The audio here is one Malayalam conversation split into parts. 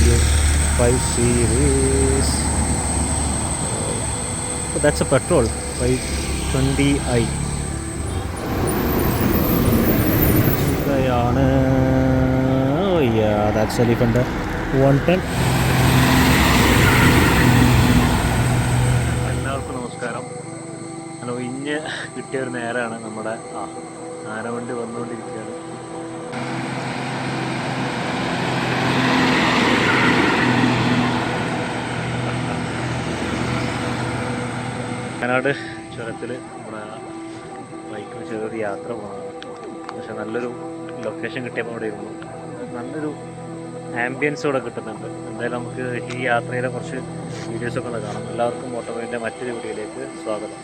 5 Series. But that's a petrol 520i. Sugayana. Oh yeah, that's a Defender 110. എല്ലാവർക്കും നമസ്കാരം. ഹലോ, ഇഞ്ഞ് കിട്ടിയ ഒരു നേരമാണ് നമ്മുടെ ആനവണ്ടി വന്നുകൊണ്ടിരിക്കുകയാണ്. വയനാട് ചുരത്തിൽ നമ്മുടെ ബൈക്കിന് ചെറിയൊരു യാത്ര പോകണം. പക്ഷെ നല്ലൊരു ലൊക്കേഷൻ കിട്ടിയപ്പോൾ അവിടെ ഇരുന്നു. നല്ലൊരു ആംബിയൻസ് ഇവിടെ കിട്ടുന്നുണ്ട്. എന്തായാലും നമുക്ക് ഈ യാത്രയിലെ കുറച്ച് വീഡിയോസൊക്കെ ഒന്ന് കാണാം. എല്ലാവർക്കും മോട്ടോറിൻ്റെ മറ്റൊരു വീഡിയോയിലേക്ക് സ്വാഗതം.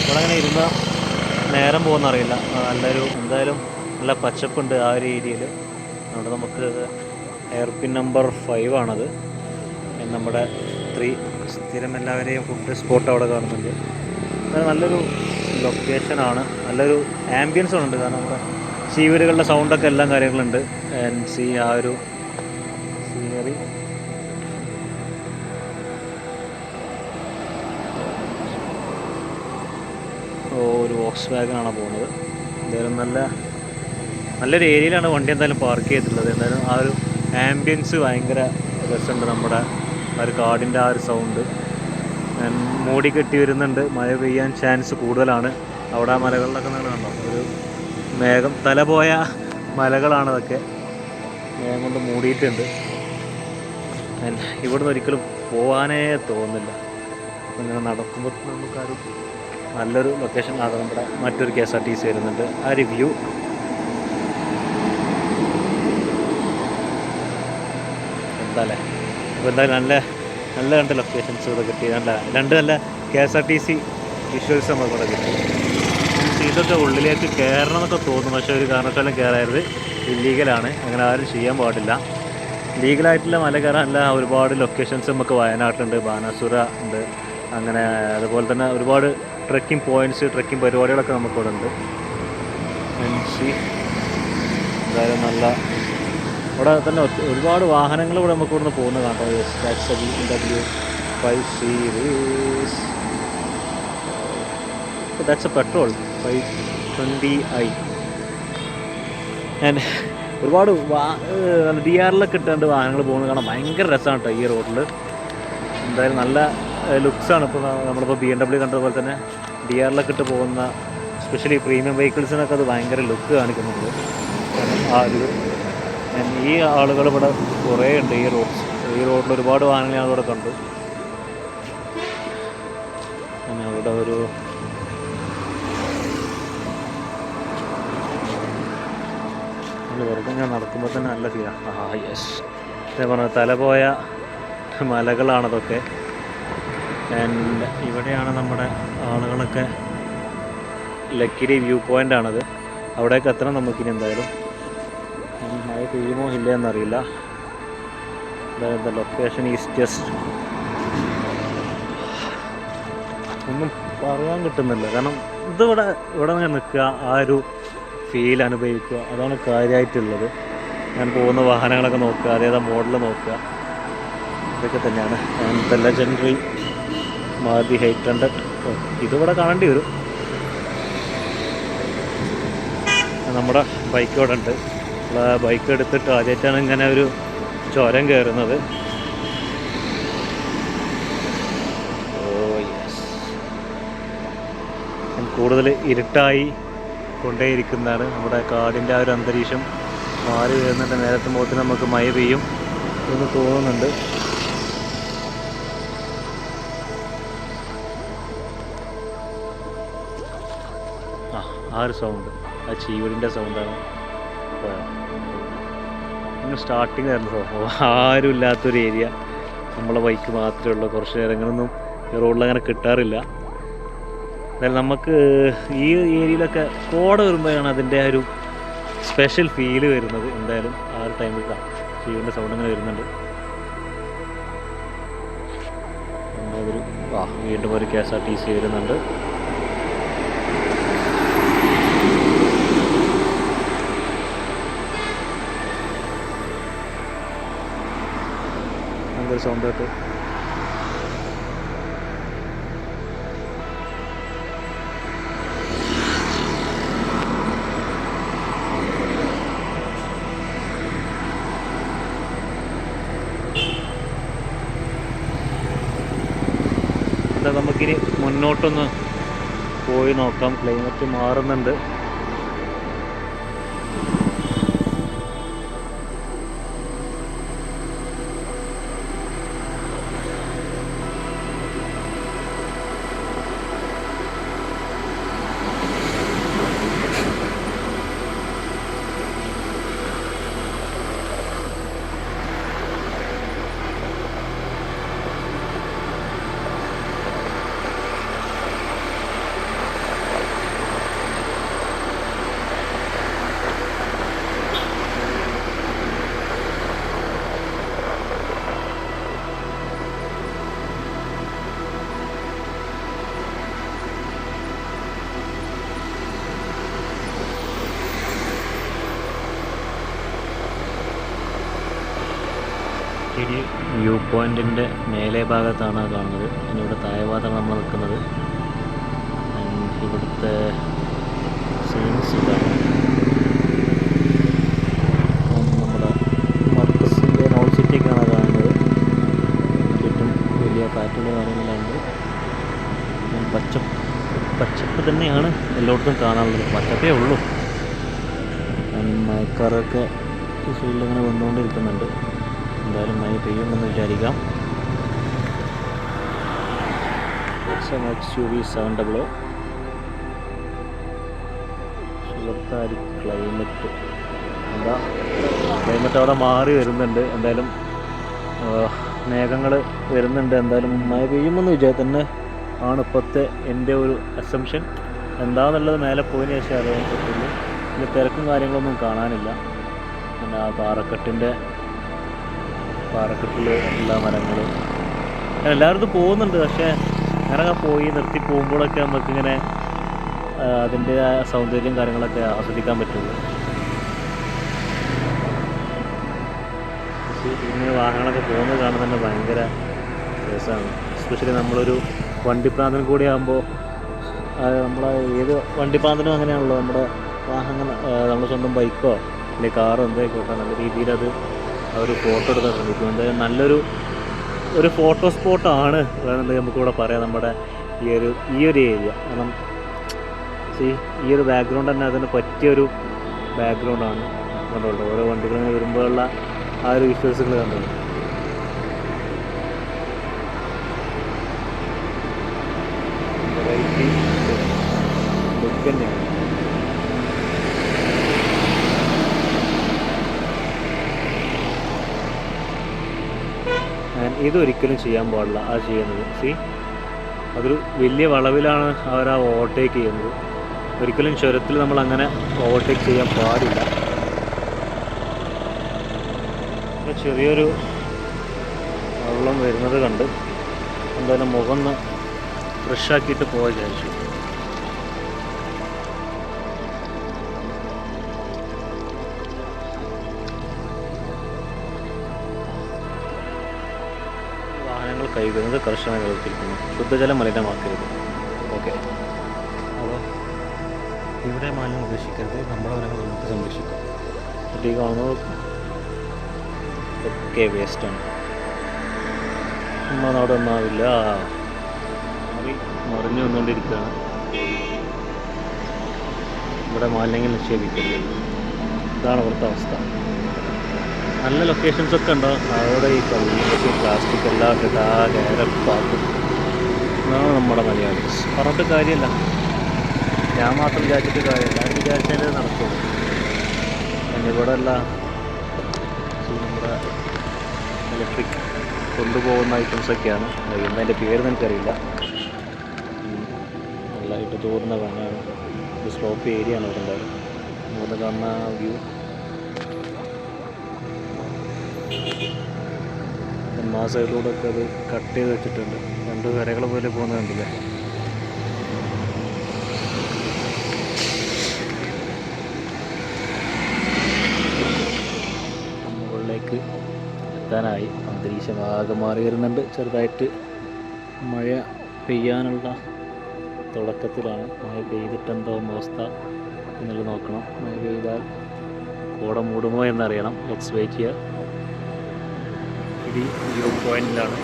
ഇവിടെ അങ്ങനെ ഇരുന്ന നേരം പോകുന്നറിയില്ല. നല്ലൊരു എന്തായാലും നല്ല പച്ചപ്പുണ്ട് ആ ഒരു ഏരിയയിൽ. അവിടെ നമുക്ക് എയർപിൻ നമ്പർ 5 ആണത്. നമ്മുടെ 3 സ്ഥിരം എല്ലാവരെയും ഫുഡ് സ്പോട്ട് അവിടെ കാണുന്നുണ്ട്. നല്ലൊരു ലൊക്കേഷനാണ്, നല്ലൊരു ആംബിയൻസ് ഉണ്ട്. കാരണം നമ്മുടെ ചീവീടുകളുടെ സൗണ്ടൊക്കെ എല്ലാം കാര്യങ്ങളുണ്ട്. ആ ഒരു സീനറി ഒരു വോക്സ് വാഗനാണ് പോകുന്നത്. എന്തായാലും നല്ലൊരു ഏരിയയിലാണ് വണ്ടി എന്തായാലും പാർക്ക് ചെയ്തിട്ടുള്ളത്. എന്തായാലും ആ ഒരു ആംബിയൻസ് ഭയങ്കര രസമുണ്ട്. നമ്മുടെ ആ ഒരു കാടിൻ്റെ ആ ഒരു സൗണ്ട്. മൂടി കെട്ടി വരുന്നുണ്ട്, മഴ പെയ്യാൻ ചാൻസ് കൂടുതലാണ്. അവിടെ ആ മലകളിലൊക്കെ നിങ്ങൾ കണ്ടോ, ഒരു മേഘം തല പോയ മലകളാണ് അതൊക്കെ, മേഘം കൊണ്ട് മൂടിയിട്ടുണ്ട്. ഇവിടുന്ന് ഒരിക്കലും പോകാനേ തോന്നില്ല. ഇങ്ങനെ നടക്കുമ്പോൾ നമുക്കൊരു നല്ലൊരു ലൊക്കേഷൻ. അത് നമ്മുടെ മറ്റൊരു KSRTC വരുന്നുണ്ട്. ആ ഒരു വ്യൂ എന്താല്ലേ. അപ്പോൾ എന്തായാലും നല്ല രണ്ട് ലൊക്കേഷൻസ് ഇവിടെ കിട്ടി. രണ്ട് നല്ല KSRTC വിഷ്വൽസ് നമുക്ക് ഇവിടെ കിട്ടി. ഇതൊക്കെ ഉള്ളിലേക്ക് കയറണം എന്നൊക്കെ തോന്നും, പക്ഷേ ഒരു കാരണവശാലും കയറരുത്. ഇല്ലീഗലാണ്, അങ്ങനെ ആരും ചെയ്യാൻ പാടില്ല. ലീഗലായിട്ടുള്ള മല കയറാനുള്ള ഒരുപാട് ലൊക്കേഷൻസ് നമുക്ക് വയനാട്ടിലുണ്ട്. ബാനാസുര ഉണ്ട്, അങ്ങനെ അതുപോലെ തന്നെ ഒരുപാട് ട്രെക്കിംഗ് പോയിൻറ്റ്സ്, ട്രെക്കിംഗ് പരിപാടികളൊക്കെ നമുക്കിവിടെ ഉണ്ട്. എന്തായാലും നല്ല ഇവിടെ തന്നെ ഒരുപാട് വാഹനങ്ങൾ ഇവിടെ നമുക്ക് ഇവിടുന്ന് പോകുന്നത് കാണാം. BMW 5 Series. That's a petrol 520i. And ഒരുപാട് DRLൊക്കെ ഇട്ടുകൊണ്ട് വാഹനങ്ങൾ പോകുന്നത് കാണാൻ ഭയങ്കര രസമാണ് കേട്ടോ ഈ റോഡിൽ. എന്തായാലും നല്ല ലുക്സാണ്. ഇപ്പോൾ നമ്മളിപ്പോൾ BMW കണ്ടതുപോലെ തന്നെ DRLൊക്കെ ഇട്ട് പോകുന്ന സ്പെഷ്യലി പ്രീമിയം വെഹിക്കിൾസിനൊക്കെ അത് ഭയങ്കര ലുക്ക് കാണിക്കുന്നുണ്ട്. ആ ഒരു ഈ ആളുകൾ ഇവിടെ കുറേ ഉണ്ട്. ഈ റോഡിൽ ഒരുപാട് വാഹനങ്ങൾ ഞാനിവിടെ കണ്ടു. പിന്നെ ഇവിടെ ഒരു വെറുതെ ഞാൻ നടക്കുമ്പോൾ തന്നെ നല്ല ഫീലാണ്. യെസ്, ഞാൻ പറഞ്ഞ തലപോയ മലകളാണതൊക്കെ. ആൻഡ് ഇവിടെയാണ് നമ്മുടെ ആളുകളൊക്കെ ലക്കിടി വ്യൂ പോയിൻ്റാണത്. അവിടേക്ക് എത്തണം നമുക്കിനി. എന്തായാലും മഴ പെയ്യുമോ ഇല്ല എന്നറിയില്ല. ലൊക്കേഷൻ ഈസ് ജസ്റ്റ് ഒന്നും പറയാൻ കിട്ടുന്നില്ല. കാരണം ഇവിടെ നിന്ന് നിൽക്കുക, ആ ഒരു ഫീൽ അനുഭവിക്കുക, അതാണ് കാര്യമായിട്ടുള്ളത്. ഞാൻ പോകുന്ന വാഹനങ്ങളൊക്കെ നോക്കുക, അതേതാ മോഡൽ നോക്കുക, ഇതൊക്കെ തന്നെയാണ്. ആൻഡ് ലെജൻഡറി മാരുതി 800 ഇതിവിടെ കാണേണ്ടി വരും. നമ്മുടെ ബൈക്ക് ഇവിടെ ഉണ്ട്. ബൈക്ക് എടുത്തിട്ട് ആദ്യമായിട്ടാണ് ഇങ്ങനെ ഒരു ചുരം കയറുന്നത്. കൂടുതൽ ഇരുട്ടായി കൊണ്ടേയിരിക്കുന്നതാണ്. നമ്മുടെ കാടിൻ്റെ ആ ഒരു അന്തരീക്ഷം മാറി വരുന്നുണ്ട്. നേരത്തെ മുഖത്ത് നമുക്ക് മഴ പെയ്യും എന്ന് തോന്നുന്നുണ്ട്. ആ ഒരു സൗണ്ട്, ആ ചീവടിൻ്റെ സൗണ്ടാണ്. ഇങ്ങനെ സ്റ്റാർട്ടിങ് ആയിരുന്നു. ആരും ഇല്ലാത്തൊരു ഏരിയ, നമ്മളെ ബൈക്ക് മാത്രമേ ഉള്ളൂ. കുറച്ച് നേരങ്ങളൊന്നും ഈ റോഡിൽ അങ്ങനെ കിട്ടാറില്ല. എന്നാലും നമുക്ക് ഈ ഏരിയയിലൊക്കെ കോട വരുമ്പോഴാണ് അതിൻ്റെ ഒരു സ്പെഷ്യൽ ഫീല് വരുന്നത്. എന്തായാലും ആ ഒരു ടൈമിൽ ചീവടിൻ്റെ സൗണ്ട് ഇങ്ങനെ വരുന്നുണ്ട്. അതൊരു വീണ്ടും ഒരു KSRTC വരുന്നുണ്ട്. എന്തൊരു സൗണ്ട് കേട്ട്. എന്താ നമുക്കിനി മുന്നോട്ടൊന്ന് പോയി നോക്കാം. ക്ലൈമറ്റ് മാറുന്നുണ്ട്. ശരി, വ്യൂ പോയിൻറ്റിൻ്റെ മേലെ ഭാഗത്താണ് കാണുന്നത്. ഇനി ഇവിടെ താഴെ ഭാഗത്താണ് നമ്മൾ നിൽക്കുന്നത്. ഇവിടുത്തെ സീൻസ് ഇതാണ്. നമ്മുടെ മർക്കസിൻ്റെ നോൾ സിറ്റിയൊക്കെയാണ് കാണുന്നത്. ചുറ്റും വലിയ ഫ്ലാറ്റിൻ്റെ കാര്യങ്ങളുണ്ട്. പച്ചപ്പ് തന്നെയാണ് എല്ലായിടത്തും കാണാനുള്ളത്. പച്ചപ്പേ ഉള്ളൂ. മഴക്കാറൊക്കെ ഈ സൈഡിൽ ഇങ്ങനെ വന്നുകൊണ്ടിരിക്കുന്നുണ്ട്. എന്തായാലും മഴ പെയ്യുമെന്ന് വിചാരിക്കാം. XUV 700 സുഹൃത്താരി ക്ലൈമറ്റ് എന്താ ക്ലൈമറ്റ് അവിടെ മാറി വരുന്നുണ്ട്. എന്തായാലും മേഘങ്ങൾ വരുന്നുണ്ട്. എന്തായാലും മഴ പെയ്യുമെന്ന് തന്നെ ആണ് ഇപ്പോഴത്തെ എൻ്റെ ഒരു അസംഷൻ. എന്താണെന്നുള്ളത് മേലെ പോയതിന് ശേഷം അറിയാൻ പറ്റുള്ളൂ. ഇതിൽ തിരക്കും കാര്യങ്ങളൊന്നും കാണാനില്ല. പിന്നെ ആ പാറക്കെട്ടിൽ എല്ലാ മരങ്ങളും എല്ലായിടത്തും പോകുന്നുണ്ട്. പക്ഷേ അങ്ങനെ പോയി നിർത്തി പോകുമ്പോഴൊക്കെ നമുക്കിങ്ങനെ അതിൻ്റെ സൗന്ദര്യം കാര്യങ്ങളൊക്കെ ആസ്വദിക്കാൻ പറ്റുള്ളൂ. ഇങ്ങനെ വാഹനങ്ങളൊക്കെ പോകുന്നത് കാണാൻ തന്നെ ഭയങ്കര രസമാണ്. എസ്പെഷ്യലി നമ്മളൊരു വണ്ടിപ്രാന്തനും കൂടി ആകുമ്പോൾ നമ്മളെ ഏത് വണ്ടിപ്രാന്തനും അങ്ങനെയാണല്ലോ. നമ്മുടെ വാഹനം നമ്മുടെ സ്വന്തം ബൈക്കോ അല്ലെങ്കിൽ കാറോ എന്തായിക്കോട്ടെ നല്ല രീതിയിൽ അത് ഒരു ഫോട്ടോ എടുക്കാൻ ശ്രമിക്കും. എന്തായാലും നല്ലൊരു ഫോട്ടോ സ്പോട്ടാണ് വേണമെങ്കിൽ നമുക്കിവിടെ പറയാം. നമ്മുടെ ഈ ഒരു ഏരിയ കാരണം ഈ ഒരു ബാക്ക്ഗ്രൗണ്ട് തന്നെ അതിന് പറ്റിയൊരു ബാക്ക്ഗ്രൗണ്ടാണ്. കണ്ടോളൂ ഓരോ വണ്ടികളിങ്ങനെ വരുമ്പോഴുള്ള ആ ഒരു വിഷ്വൽസുകൾ കണ്ടോളൂ. വെറൈറ്റി ലുക്ക് തന്നെയാണ്. ഇതൊരിക്കലും ചെയ്യാൻ പാടില്ല. അത് ചെയ്യുന്നത് അതൊരു വലിയ വളവിലാണ് അവർ ആ ഓവർടേക്ക് ചെയ്യുന്നത്. ഒരിക്കലും ചുരത്തിൽ നമ്മൾ അങ്ങനെ ഓവർടേക്ക് ചെയ്യാൻ പാടില്ല. ചെറിയൊരു വെള്ളം വരുന്നത് കണ്ട് എന്തായാലും മുഖം ഒന്ന് ഫ്രഷാക്കിയിട്ട് പോകാൻ വിചാരിച്ചു. വാഹനങ്ങൾ കൈവിടുന്നത് കർശനമായി നിലനിർത്തിയിരിക്കുന്നു. ശുദ്ധജലം മലിനമാക്കരുത്. ഓക്കെ, അപ്പോൾ ഇവിടെ മാലിന്യം ഉപേക്ഷിക്കരുത്. നമ്മുടെ വനങ്ങൾ നമുക്ക് സംരക്ഷിക്കാം. ഈ കാണുന്നത് ഒക്കെ വേസ്റ്റാണ്. നമ്മുടെ നാട് ഒന്നാവില്ല. മറിഞ്ഞു വന്നുകൊണ്ടിരിക്കുകയാണ്. ഇവിടെ മാലിന്യങ്ങൾ നിക്ഷേപിക്കരുത്. ഇതാണ് ഇവിടുത്തെ അവസ്ഥ. നല്ല ലൊക്കേഷൻസൊക്കെ ഉണ്ടാവും. അവിടെ ഈ കല്ല് പ്ലാസ്റ്റിക് എല്ലാം ഇട്ടിട്ട് ആ കയറപ്പാക്കും. അതാണ് നമ്മുടെ മലയാളീസ്. പറഞ്ഞിട്ട് കാര്യമല്ല. ഞാൻ മാത്രം വിചാരിച്ചിട്ട് കാര്യമില്ല. ഞാൻ വിചാരിച്ചാലേ നടക്കുള്ളൂ. എൻ്റെ ഇവിടെ അല്ല നമ്മുടെ ഇലക്ട്രിക് കൊണ്ടുപോകുന്ന ഐറ്റംസൊക്കെയാണ്. അതിൻ്റെ പേരൊന്നും എനിക്കറിയില്ല. നല്ലതായിട്ട് തോന്നുന്ന കാണാനാണ്. ഒരു സ്ലോപ്പ് ഏരിയ ആണ് ഇവിടെ. എന്തായാലും ഇവിടെ കാണുന്ന വ്യൂ ആ സൈഡിലൂടെ ഒക്കെ അത് കട്ട് ചെയ്ത് വെച്ചിട്ടുണ്ട്. രണ്ട് കരകൾ പോലെ പോകുന്നത് കണ്ടില്ലേ. മുകളിലേക്ക് എത്താനായി. അന്തരീക്ഷം ആകെ മാറി വരുന്നുണ്ട്. ചെറുതായിട്ട് മഴ പെയ്യാനുള്ള തുടക്കത്തിലാണ്. മഴ പെയ്തിട്ടെന്തോ അവസ്ഥ എന്നുള്ളത് നോക്കണം. മഴ പെയ്താൽ കോട മൂടുമോ എന്നറിയണം. Let's wait here. ഇത് വ്യൂ പോയിന്റിലാണ്.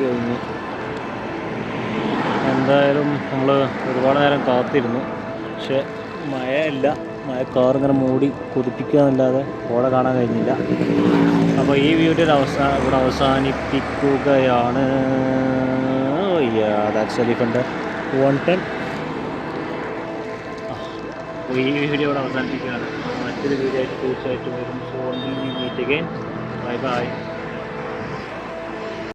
കഴിഞ്ഞ് എന്തായാലും നമ്മൾ ഒരുപാട് നേരം കാത്തിരുന്നു. പക്ഷേ മഴയില്ല. മഴക്കാറിങ്ങനെ മൂടി കൊതിപ്പിക്കുക എന്നല്ലാതെ കോട കാണാൻ കഴിഞ്ഞില്ല. അപ്പോൾ ഈ വീഡിയോ ഇവിടെ അവസാനിപ്പിക്കുകയാണ്. എലിഫൻ്റ് 110. അപ്പോൾ ഈ വീഡിയോ ഇവിടെ അവസാനിപ്പിക്കുകയാണ്. മറ്റൊരു വീഡിയോ ആയിട്ട് തീർച്ചയായിട്ടും വരും. So meet again. Bye by.